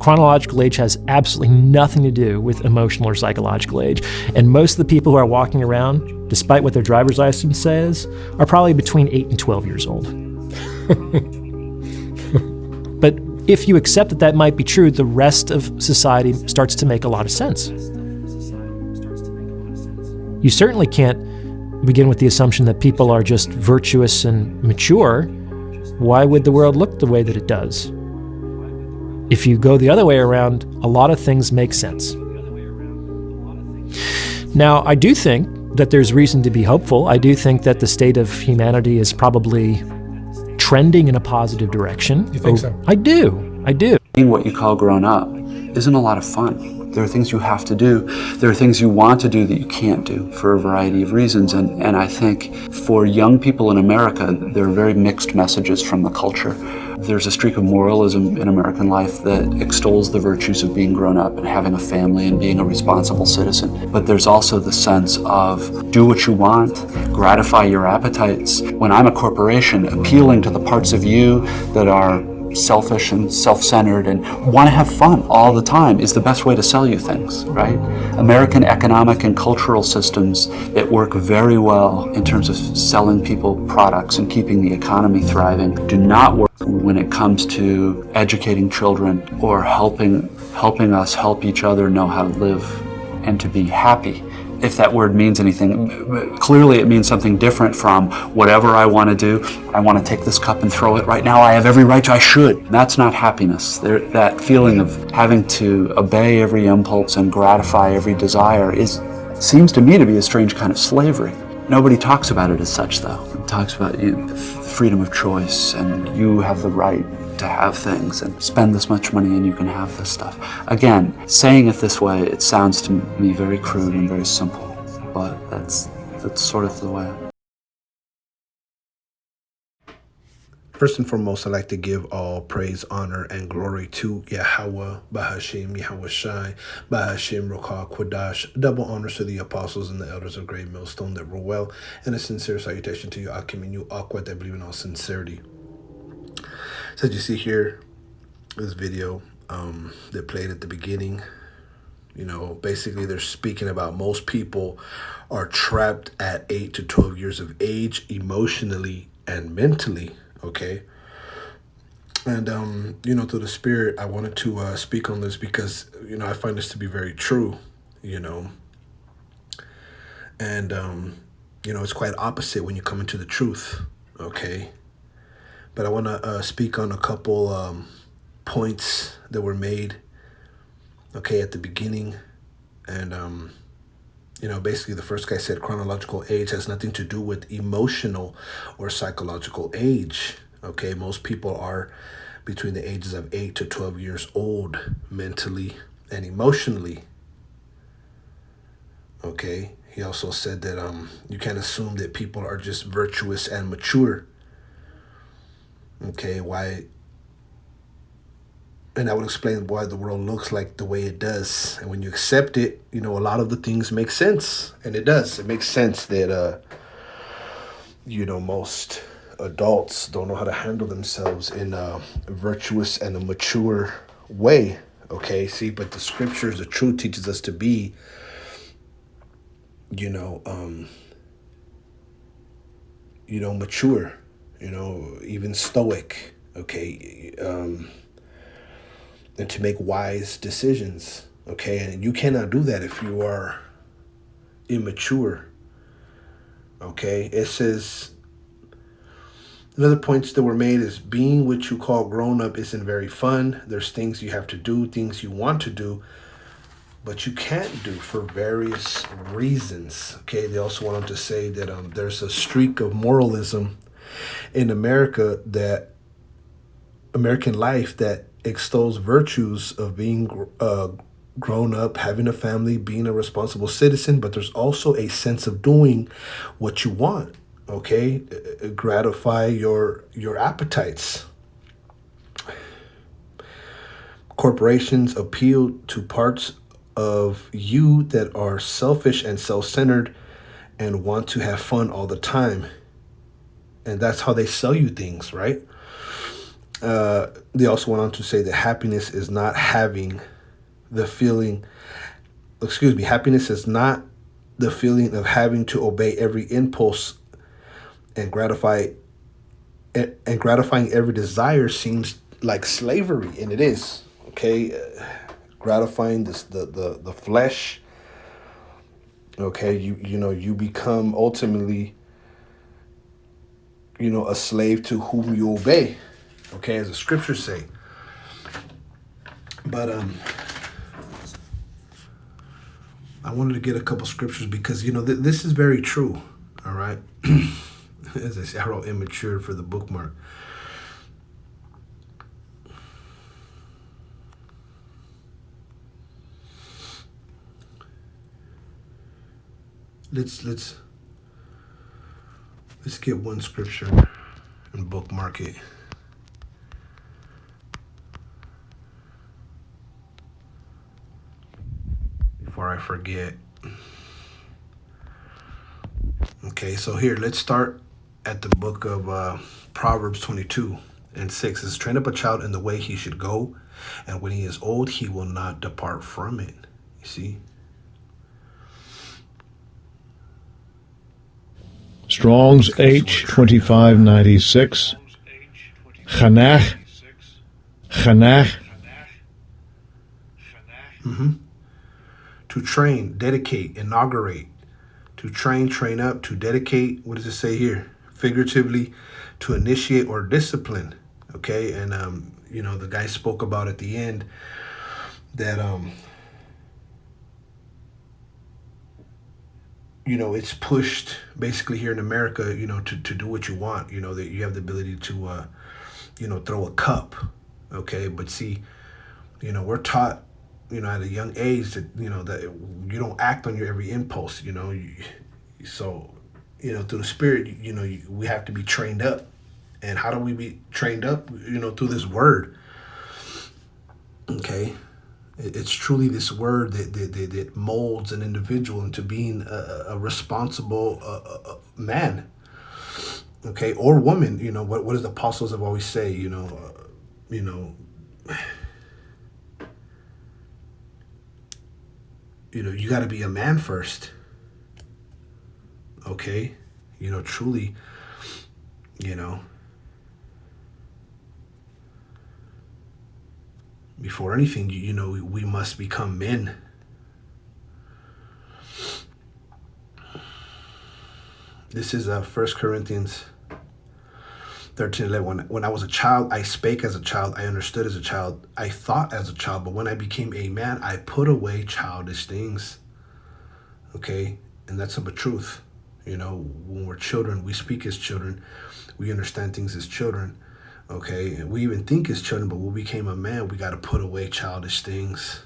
chronological age has absolutely nothing to do with emotional or psychological age. And most of the people who are walking around, despite what their driver's license says, are probably between 8 and 12 years old. But if you accept that that might be true, the rest of society starts to make a lot of sense. You certainly can't begin with the assumption that people are just virtuous and mature. Why would the world look the way that it does? If you go the other way around, a lot of things make sense. Now, I do think that there's reason to be hopeful. I do think that the state of humanity is probably trending in a positive direction. You think so? I do. Being what you call grown up isn't a lot of fun. There are things you have to do. There are things you want to do that you can't do for a variety of reasons. And I think for young people in America, there are very mixed messages from the culture. There's a streak of moralism in American life that extols the virtues of being grown up and having a family and being a responsible citizen. But there's also the sense of do what you want, gratify your appetites. When I'm a corporation, appealing to the parts of you that are selfish and self-centered and want to have fun all the time is the best way to sell you things, right? American economic and cultural systems that work very well in terms of selling people products and keeping the economy thriving do not work when it comes to educating children or helping us help each other know how to live and to be happy. If that word means anything, clearly it means something different from whatever I want to do. I want to take this cup and throw it right now. I have every right to, I should. That's not happiness. That feeling of having to obey every impulse and gratify every desire seems to me to be a strange kind of slavery. Nobody talks about it as such, though. It talks about freedom of choice and you have the right to have things and spend this much money and you can have this stuff. Again, saying it this way, it sounds to me very crude and very simple, but that's sort of the way. First and foremost, I'd like to give all praise, honor, and glory to Yahweh, Bahashim, Yahweh Shai, Bahashim, Rokah, Quadash. Double honors to the apostles and the elders of Great Millstone that rule well, and a sincere salutation to you, Akim, and you, Aquat, that believe in all sincerity. So as you see here, this video that played at the beginning, basically they're speaking about most people are trapped at 8 to 12 years of age, emotionally and mentally, okay? And, through the Spirit, I wanted to speak on this because, I find this to be very true, And, it's quite opposite when you come into the truth, okay? But I want to speak on a couple points that were made, okay, at the beginning. And, basically the first guy said chronological age has nothing to do with emotional or psychological age, okay? Most people are between the ages of 8 to 12 years old mentally and emotionally, okay? He also said that you can't assume that people are just virtuous and mature. Okay, why? And I would explain why the world looks like the way it does. And when you accept it, a lot of the things make sense. And it does. It makes sense that, most adults don't know how to handle themselves in a virtuous and a mature way. Okay, see, but the scriptures, the truth teaches us to be, mature. Even stoic, okay, and to make wise decisions, okay? And you cannot do that if you are immature, okay? It says, another points that were made is being what you call grown up isn't very fun. There's things you have to do, things you want to do, but you can't do for various reasons, okay? They also wanted to say that there's a streak of moralism in America, that American life that extols virtues of being grown up, having a family, being a responsible citizen, but there's also a sense of doing what you want, okay? Gratify your appetites. Corporations appeal to parts of you that are selfish and self-centered and want to have fun all the time. And that's how they sell you things, right? They also went on to say that happiness is not having the feeling, happiness is not the feeling of having to obey every impulse and gratifying every desire seems like slavery, and it is. Okay, gratifying the flesh. Okay, you become ultimately, a slave to whom you obey. Okay, as the scriptures say. But I wanted to get a couple scriptures because this is very true. All right, as I say, I wrote immature for the bookmark. Let's get one scripture and bookmark it. Before I forget. Okay, so here, let's start at the book of Proverbs 22:6. It says, train up a child in the way he should go, and when he is old, he will not depart from it. You see? Strong's H2596. Chanech. To train, dedicate, inaugurate. To train, train up, to dedicate. What does it say here? Figuratively, to initiate or discipline. Okay, and the guy spoke about at the end that it's pushed basically here in America, to do what you want. That you have the ability to throw a cup. Okay, but see, we're taught at a young age that that you don't act on your every impulse. So through the Spirit, we have to be trained up. And how do we be trained up? Through this word. Okay, it's truly this word that molds an individual into being a responsible man. Okay, or woman. What does the apostles have always say? You got to be a man first. Okay, truly, before anything, we must become men. This is 1 Corinthians 13:11. When I was a child, I spake as a child, I understood as a child, I thought as a child, but when I became a man, I put away childish things. Okay, and that's the truth. When we're children, we speak as children, we understand things as children. Okay, and we even think as children, but when we became a man, we got to put away childish things.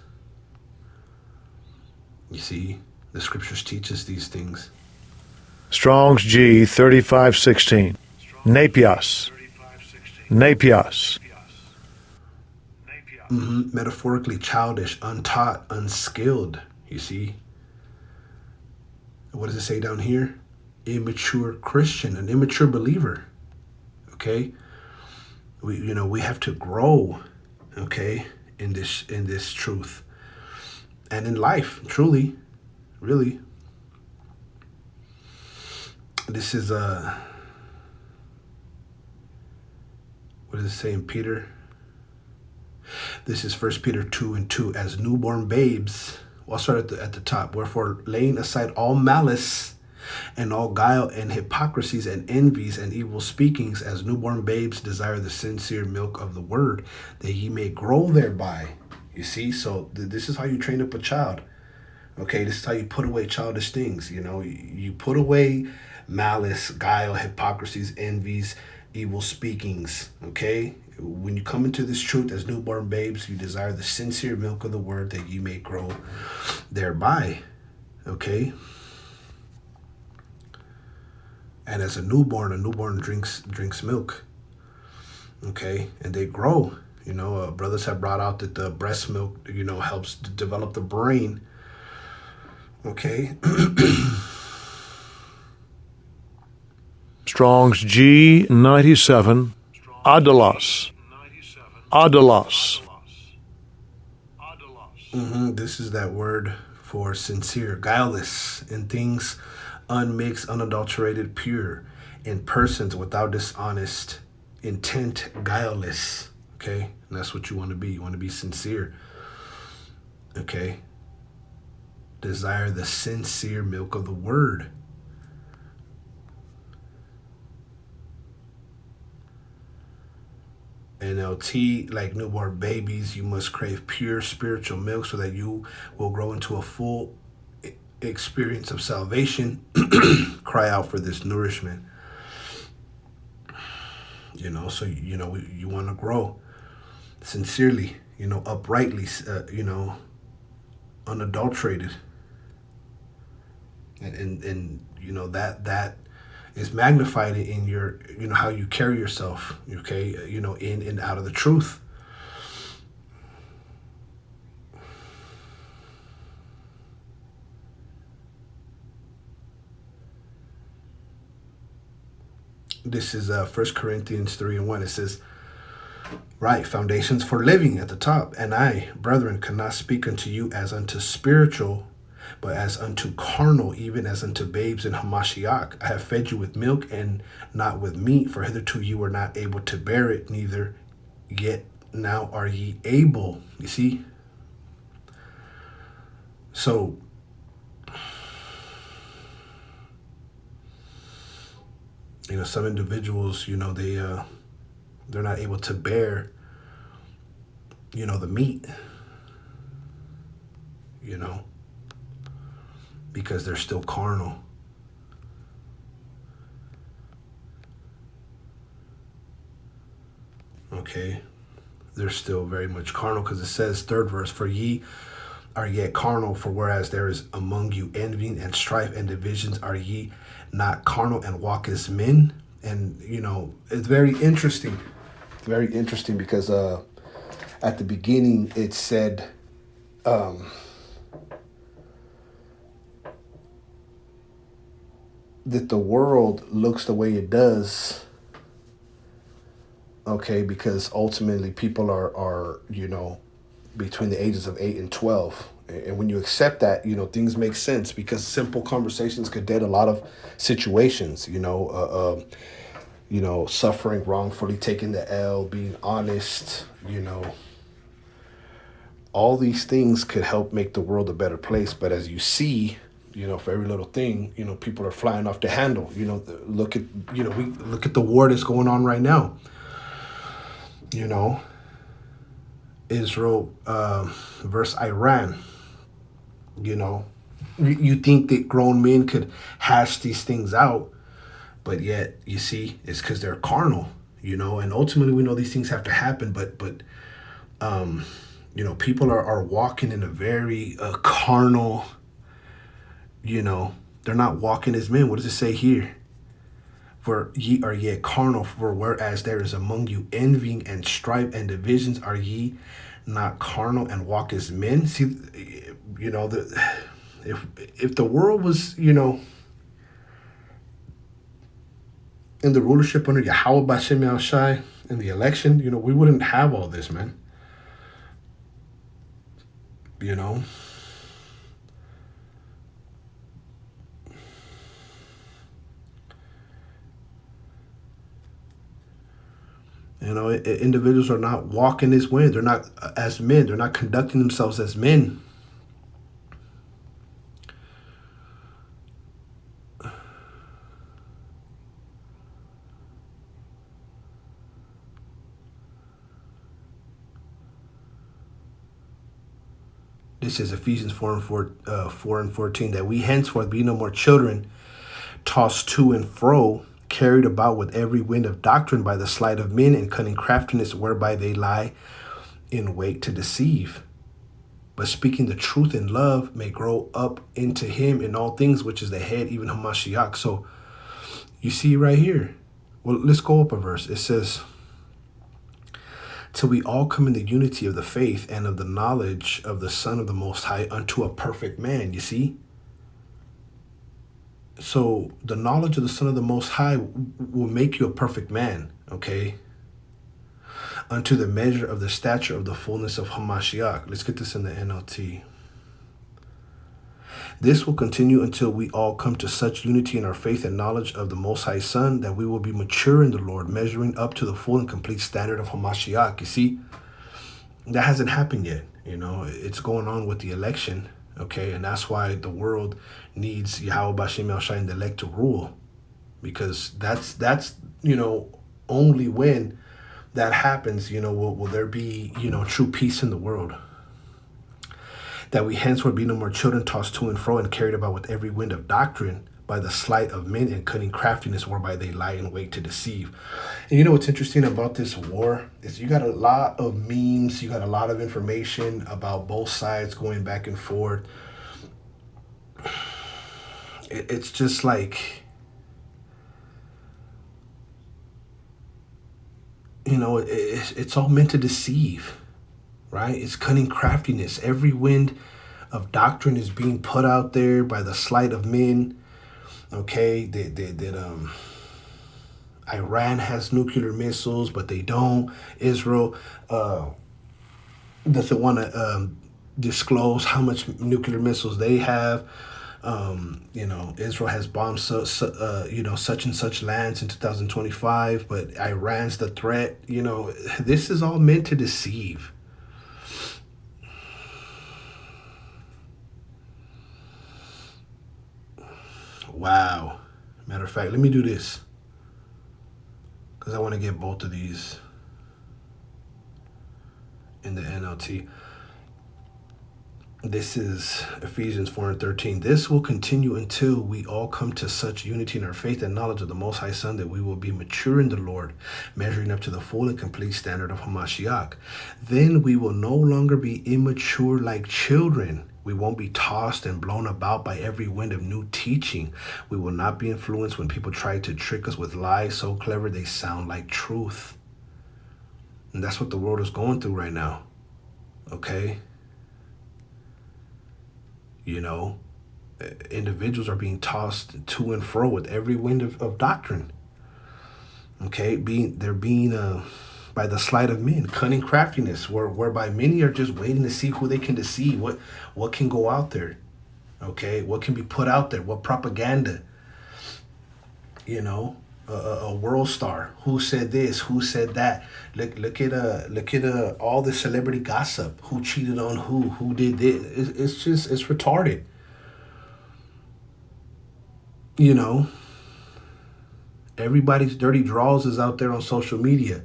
You see, the scriptures teach us these things. Strong's G 3516. Napios. Metaphorically childish, untaught, unskilled. You see. What does it say down here? Immature Christian, an immature believer. Okay. We have to grow. Okay, in this truth, and in life, truly, really. This is what does it say in Peter? This is 1 Peter 2:2. As newborn babes, I'll start at the top. Wherefore, laying aside all malice and all guile and hypocrisies and envies and evil speakings, as newborn babes desire the sincere milk of the word, that ye may grow thereby. You see, so this is how you train up a child. Okay, this is how you put away childish things. You put away malice, guile, hypocrisies, envies, evil speakings. Okay, when you come into this truth as newborn babes, you desire the sincere milk of the word, that ye may grow thereby. Okay. And as a newborn drinks milk. Okay, and they grow. Brothers have brought out that the breast milk, helps to develop the brain. Okay. Strong's G 97. Adalos. Adalos. This is that word for sincere, guileless, in things unmixed, unadulterated, pure, in persons without dishonest intent, guileless. Okay, and that's what you want to be. You want to be sincere. Okay, desire the sincere milk of the word. NLT, like newborn babies, you must crave pure spiritual milk so that you will grow into a full experience of salvation. Cry out for this nourishment. So you want to grow sincerely, uprightly, unadulterated, and that is magnified in your, how you carry yourself, okay, in and out of the truth. This is 1 Corinthians 3:1. It says, right, foundations for living at the top. And I, brethren, cannot speak unto you as unto spiritual, but as unto carnal, even as unto babes in Hamashiach. I have fed you with milk and not with meat, for hitherto you were not able to bear it, neither yet now are ye able. You see? So, some individuals, they're not able to bear, the meat, because they're still carnal. Okay, they're still very much carnal, because it says, third verse, for ye are yet carnal, for whereas there is among you envying and strife and divisions, are ye not carnal and walk as men? And it's very interesting. Very interesting, because at the beginning it said that the world looks the way it does, okay, because ultimately people are between the ages of 8 and 12. And when you accept that, things make sense, because simple conversations could dead a lot of situations, suffering wrongfully, taking the L, being honest, all these things could help make the world a better place. But as you see, for every little thing, people are flying off the handle. Look at the war that's going on right now. Israel versus Iran. You think that grown men could hash these things out, but yet, you see, it's because they're carnal, and ultimately we know these things have to happen, but people are walking in a very carnal, they're not walking as men. What does it say here? For ye are yet carnal, for whereas there is among you envying and strife and divisions, are ye not carnal and walk as men? See, if the world was, in the rulership under Yahweh Bashem Yahushai in the election, we wouldn't have all this, man. Individuals are not walking this way. They're not as men. They're not conducting themselves as men. This is Ephesians 4 and 14, that we henceforth be no more children, tossed to and fro, carried about with every wind of doctrine by the sleight of men and cunning craftiness, whereby they lie in wait to deceive. But speaking the truth in love may grow up into him in all things, which is the head, even Hamashiach. So you see right here. Well, let's go up a verse. It says, till we all come in the unity of the faith and of the knowledge of the Son of the Most High, unto a perfect man. You see? So the knowledge of the Son of the Most High will make you a perfect man, okay? unto the measure of the stature of the fullness of Hamashiach. Let's get this in the NLT. This will continue until we all come to such unity in our faith and knowledge of the Most High Son that we will be mature in the Lord, measuring up to the full and complete standard of Hamashiach. You see, that hasn't happened yet. You know, it's going on with the election, okay? And that's why the world needs Yahweh B'Shem El Shai, the elect, to rule. Because that's only when that happens, will there be, true peace in the world. That we henceforth be no more children tossed to and fro and carried about with every wind of doctrine by the sleight of men and cunning craftiness whereby they lie in wait to deceive. And you know what's interesting about this war is you got a lot of memes, you got a lot of information about both sides going back and forth. It's just like, it's all meant to deceive, right? It's cunning craftiness. Every wind of doctrine is being put out there by the sleight of men. Okay, Iran has nuclear missiles, but they don't. Israel doesn't want to disclose how much nuclear missiles they have. Israel has bombed such and such lands in 2025, but Iran's the threat. This is all meant to deceive. Wow. Matter of fact, let me do this, because I want to get both of these in the NLT. This is Ephesians 4:13. This will continue until we all come to such unity in our faith and knowledge of the Most High Son that we will be mature in the Lord, measuring up to the full and complete standard of Hamashiach. Then we will no longer be immature like children. We won't be tossed and blown about by every wind of new teaching. We will not be influenced when people try to trick us with lies so clever they sound like truth. And that's what the world is going through right now. Okay? Individuals are being tossed to and fro with every wind of doctrine. Okay? They're being by the sleight of men, cunning craftiness, whereby many are just waiting to see who they can deceive, what can go out there, okay, what can be put out there, what propaganda, a world star, who said this, who said that. Look at all the celebrity gossip, who cheated on who did this. It's retarded. Everybody's dirty draws is out there on social media.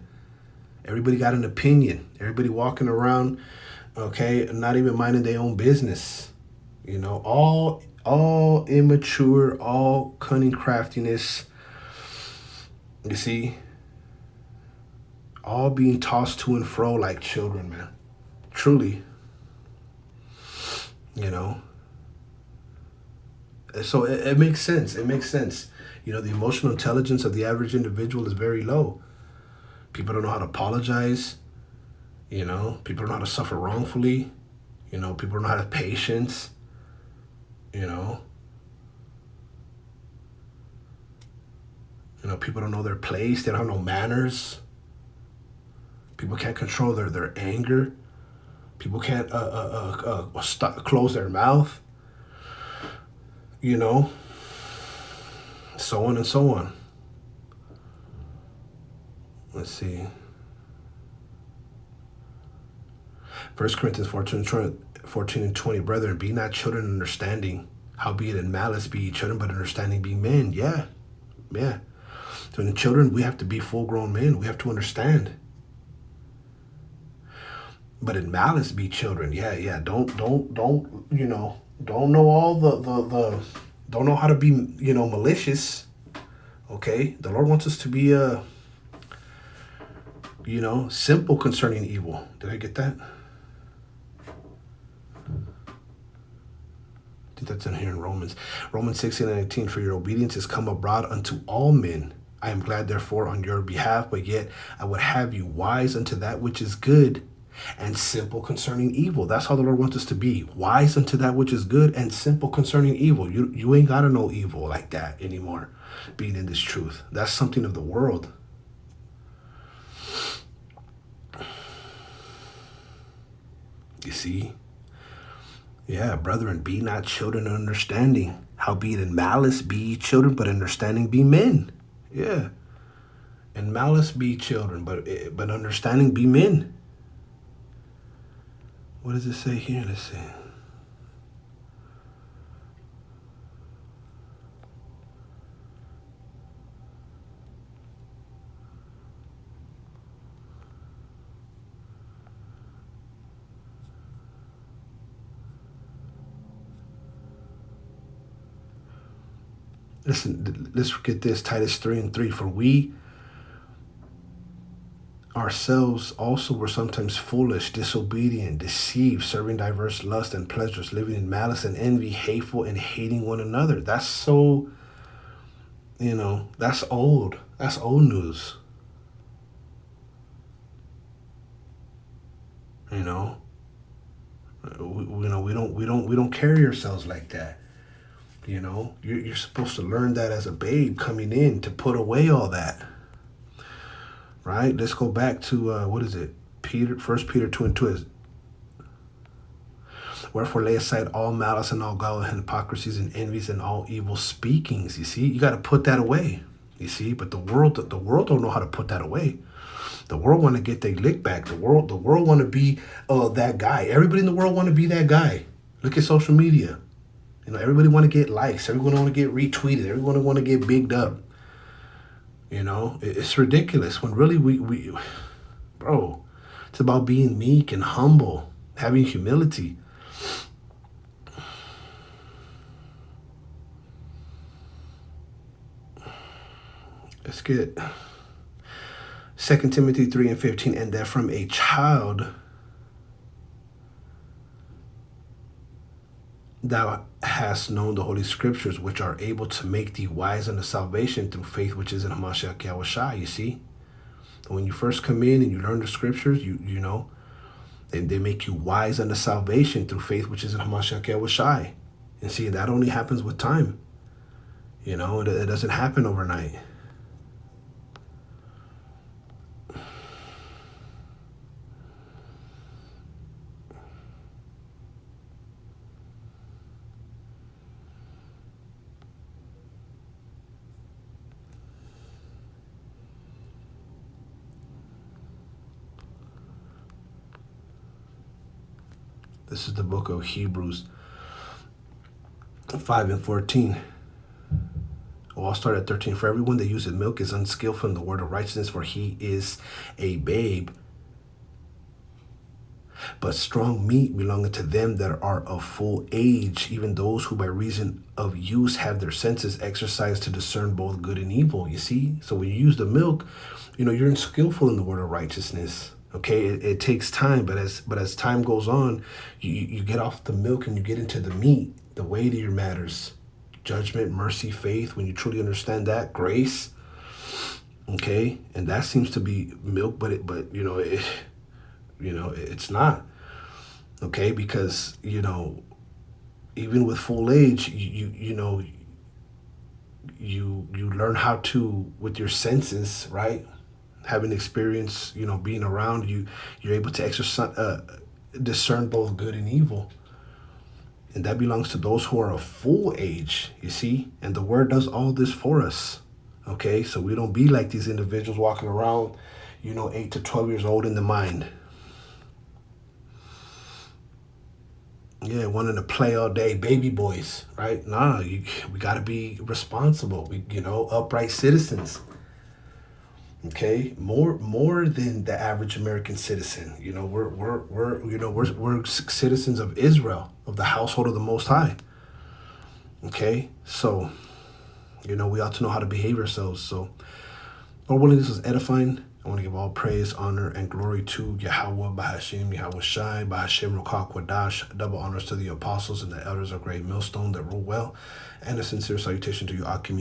Everybody got an opinion. Everybody walking around, okay, not even minding their own business. All immature, all cunning craftiness. You see, all being tossed to and fro like children, man. Truly. So it makes sense. It makes sense. The emotional intelligence of the average individual is very low. People don't know how to apologize. People don't know how to suffer wrongfully. People don't know how to have patience. People don't know their place. They don't have no manners. People can't control their anger. People can't close their mouth. So on and so on. Let's see. 1 Corinthians 14 and 20. Brethren, be not children in understanding. Howbeit in malice be ye children, but understanding be men. Yeah. So in the children, we have to be full-grown men. We have to understand. But in malice be children. Yeah. Don't know all the don't know how to be, malicious. Okay? The Lord wants us to be simple concerning evil. Did I get that? I think that's in here in Romans. Romans 16:19, for your obedience is come abroad unto all men. I am glad, therefore, on your behalf, but yet I would have you wise unto that which is good and simple concerning evil. That's how the Lord wants us to be. Wise unto that which is good and simple concerning evil. You ain't got to know evil like that anymore, being in this truth. That's something of the world. You see? Yeah, brethren, be not children of understanding. Howbeit in malice be ye children, but understanding be men. Yeah. In malice be children, but understanding be men. What does it say here? Let's see. Listen, let's get this, Titus 3:3. For we ourselves also were sometimes foolish, disobedient, deceived, serving diverse lusts and pleasures, living in malice and envy, hateful and hating one another. That's so, that's old. That's old news. We don't carry ourselves like that. You're supposed to learn that as a babe coming in, to put away all that. Right? Let's go back to what is it? 1 Peter 2:2 is, wherefore lay aside all malice and all guile and hypocrisies and envies and all evil speakings. You see, you got to put that away. You see, but the world don't know how to put that away. The world want to get their lick back. The world want to be that guy. Everybody in the world want to be that guy. Look at social media. Everybody want to get likes. Everyone want to get retweeted. Everyone want to get bigged up. It's ridiculous when really we bro, it's about being meek and humble, having humility. Let's get 2 Timothy 3:15, and that from a child thou hast known the Holy Scriptures, which are able to make thee wise unto salvation through faith which is in Hamashiach Yahushua. You see, when you first come in and you learn the Scriptures, they make you wise unto salvation through faith which is in Hamashiach Yahushua. And see, that only happens with time. It doesn't happen overnight. This is the book of Hebrews 5:14. I'll start at 13. For everyone that uses milk is unskillful in the word of righteousness, for he is a babe. But strong meat belongeth to them that are of full age, even those who by reason of use have their senses exercised to discern both good and evil. You see? So when you use the milk, you're unskillful in the word of righteousness. Okay, it takes time, but as time goes on, you get off the milk and you get into the meat, the weightier matters: judgment, mercy, faith. When you truly understand that, grace. Okay, and that seems to be milk, but it's not. Okay, because even with full age, you learn how to, with your senses, right? Having experience, being around you, you're able to exercise, discern both good and evil. And that belongs to those who are of full age, you see? And the word does all this for us, okay? So we don't be like these individuals walking around, 8 to 12 years old in the mind. Yeah, wanting to play all day, baby boys, right? Nah, we got to be responsible, upright citizens. Okay, more than the average American citizen. We're citizens of Israel, of the household of the Most High. Okay, so we ought to know how to behave ourselves. So, Lord willing, this was edifying. I want to give all praise, honor, and glory to Yahweh, Bahashim, Yahweh Shai, Bahashim, Rokah, Quadash. Double honors to the apostles and the elders of Great Millstone that rule well, and a sincere salutation to you, Akim.